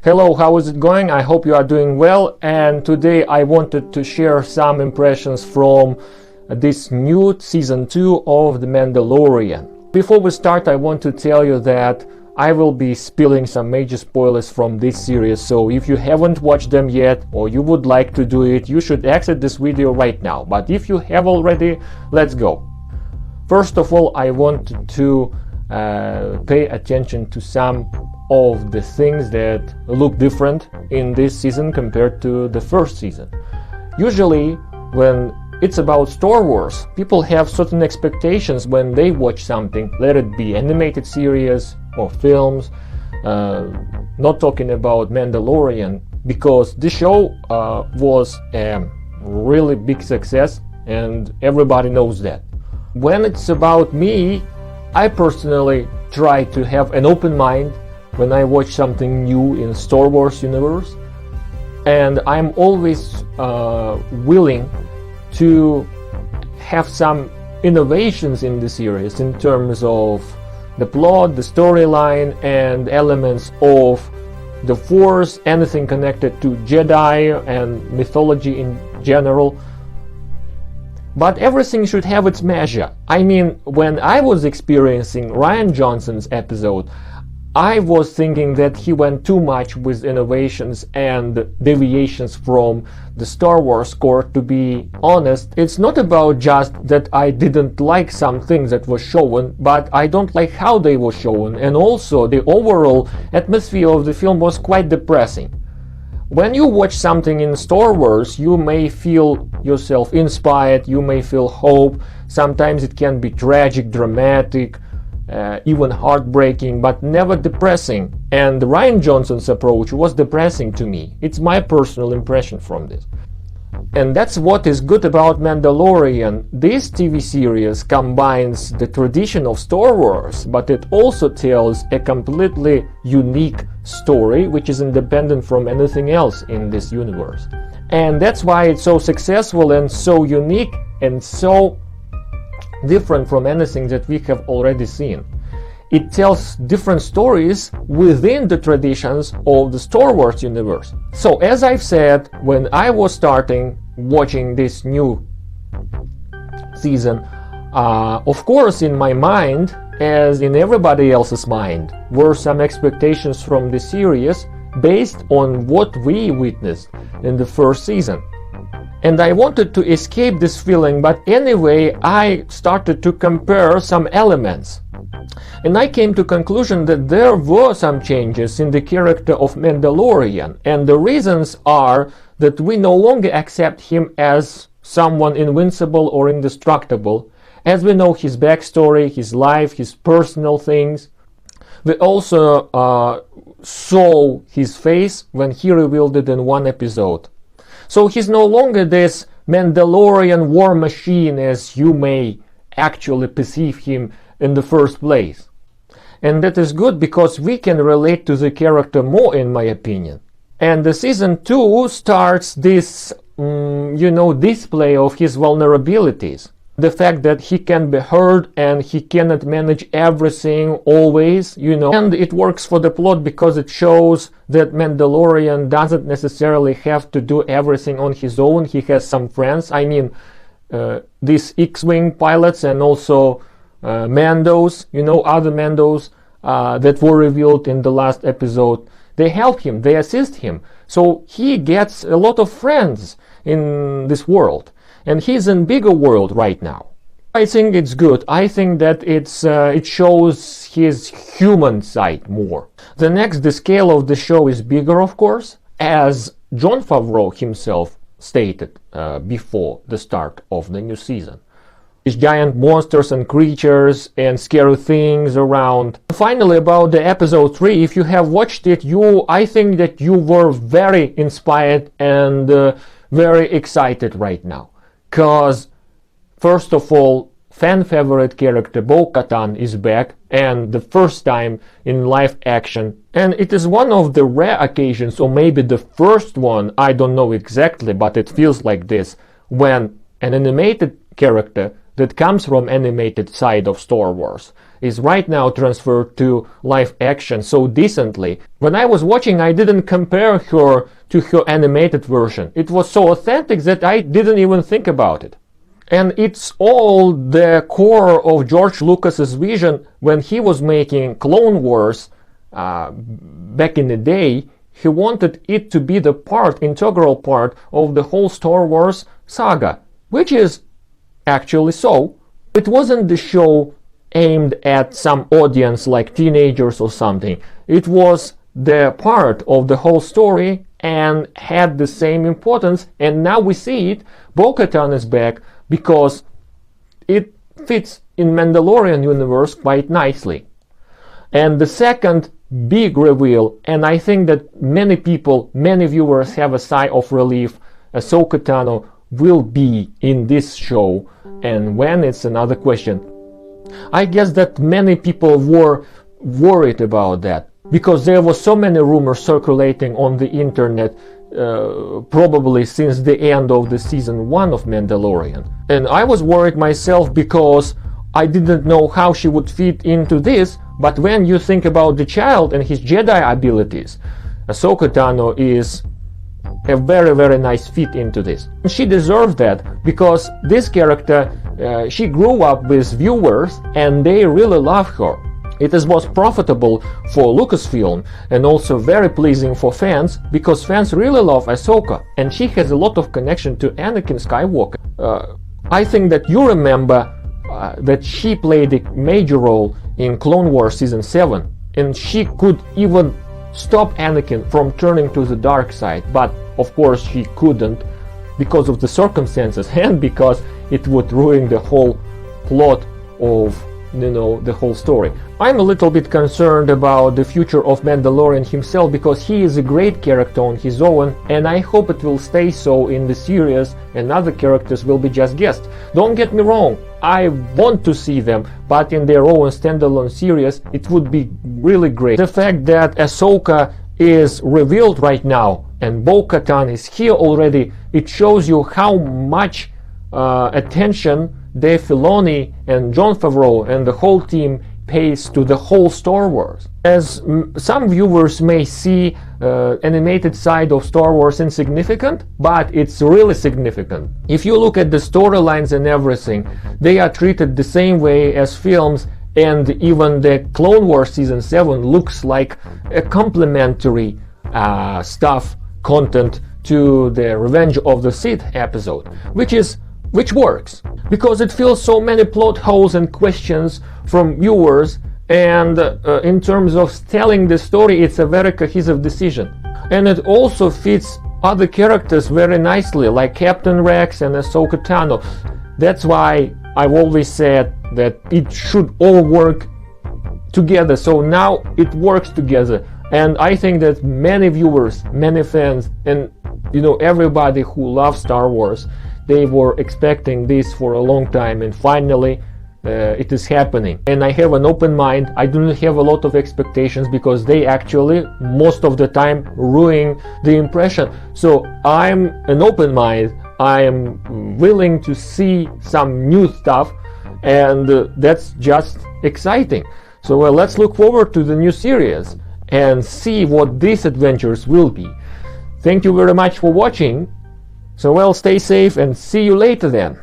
Hello, how is it going? I hope you are doing well, and today I wanted to share some impressions from this new season 2 of The Mandalorian. Before we start, I want to tell you that I will be spilling some major spoilers from this series, so if you haven't watched them yet or you would like to do it, you should exit this video right now. But if you have already, let's go. First of all, I want to pay attention to some of the things that look different in this season compared to the first season. Usually, when it's about Star Wars, people have certain expectations when they watch something, let it be animated series or films, not talking about Mandalorian, because the show was a really big success and everybody knows that. When it's about me, I personally try to have an open mind when I watch something new in Star Wars universe, and I'm always willing to have some innovations in the series in terms of the plot, the storyline, and elements of the Force, anything connected to Jedi and mythology in general. But everything should have its measure. I mean, when I was experiencing Rian Johnson's episode, I was thinking that he went too much with innovations and deviations from the Star Wars core. To be honest, it's not about just that I didn't like some things that were shown, but I don't like how they were shown, and also the overall atmosphere of the film was quite depressing. When you watch something in Star Wars, you may feel yourself inspired, you may feel hope. Sometimes it can be tragic, dramatic, even heartbreaking, but never depressing. And Rian Johnson's approach was depressing to me. It's my personal impression from this. And that's what is good about Mandalorian. This TV series combines the tradition of Star Wars, but it also tells a completely unique story which is independent from anything else in this universe. And that's why it's so successful and so unique and so different from anything that we have already seen. It tells different stories within the traditions of the Star Wars universe. So as I've said, when I was starting watching this new season, of course in my mind, as in everybody else's mind, were some expectations from the series based on what we witnessed in the first season. And I wanted to escape this feeling, but anyway, I started to compare some elements. And I came to conclusion that there were some changes in the character of Mandalorian, and the reasons are that we no longer accept him as someone invincible or indestructible, as we know his backstory, his life, his personal things. We also saw his face when he revealed it in one episode. So he's no longer this Mandalorian war machine as you may actually perceive him in the first place. And that is good because we can relate to the character more, in my opinion. And the season 2 starts this, display of his vulnerabilities. The fact that he can be hurt and he cannot manage everything always, And it works for the plot because it shows that Mandalorian doesn't necessarily have to do everything on his own. He has some friends. I mean, these X-Wing pilots and also Mandos, other Mandos that were revealed in the last episode. They help him, they assist him. So he gets a lot of friends in this world. And he's in bigger world right now. I think it's good. I think that it shows his human side more. The scale of the show is bigger, of course, as Jon Favreau himself stated before the start of the new season. These giant monsters and creatures and scary things around. Finally, about the episode 3, if you have watched it, I think that you were very inspired and very excited right now. Because, first of all, fan favorite character Bo-Katan is back, and the first time in live action. And it is one of the rare occasions, or maybe the first one, I don't know exactly, but it feels like this, when an animated character that comes from animated side of Star Wars is right now transferred to live action so decently. When I was watching, I didn't compare her to her animated version. It was so authentic that I didn't even think about it. And it's all the core of George Lucas's vision when he was making Clone Wars back in the day. He wanted it to be the integral part of the whole Star Wars saga, which is actually so. It wasn't the show aimed at some audience like teenagers or something. It was the part of the whole story and had the same importance, and now we see it. Bo-Katan is back because it fits in Mandalorian universe quite nicely. And the second big reveal, and I think that many people, many viewers have a sigh of relief, Ahsoka Tano will be in this show, and when, it's another question. I guess that many people were worried about that because there were so many rumors circulating on the internet, probably since the end of the season 1 of Mandalorian. And I was worried myself because I didn't know how she would fit into this, but when you think about the child and his Jedi abilities, Ahsoka Tano is a very, very nice fit into this. She deserves that because this character, she grew up with viewers and they really love her. It was profitable for Lucasfilm and also very pleasing for fans because fans really love Ahsoka and she has a lot of connection to Anakin Skywalker. I think that you remember that she played a major role in Clone Wars Season 7 and she could even stop Anakin from turning to the dark side, but of course she couldn't because of the circumstances and because it would ruin the whole plot of the whole story. I'm a little bit concerned about the future of Mandalorian himself because he is a great character on his own and I hope it will stay so in the series and other characters will be just guests. Don't get me wrong, I want to see them, but in their own standalone series it would be really great. The fact that Ahsoka is revealed right now and Bo-Katan is here already, it shows you how much attention Dave Filoni and Jon Favreau and the whole team pays to the whole Star Wars. As some viewers may see animated side of Star Wars insignificant, but it's really significant. If you look at the storylines and everything, they are treated the same way as films, and even the Clone Wars Season 7 looks like a complementary content to the Revenge of the Sith episode, which works because it fills so many plot holes and questions from viewers, and in terms of telling the story it's a very cohesive decision, and it also fits other characters very nicely like Captain Rex and Ahsoka Tano. That's why I've always said that it should all work together, so now it works together, and I think that many viewers, many fans, and everybody who loves Star Wars, they were expecting this for a long time, and finally it is happening. And I have an open mind. I do not have a lot of expectations because they actually most of the time ruin the impression. So I'm an open mind. I am willing to see some new stuff, and that's just exciting. So let's look forward to the new series and see what these adventures will be. Thank you very much for watching. So stay safe and see you later then.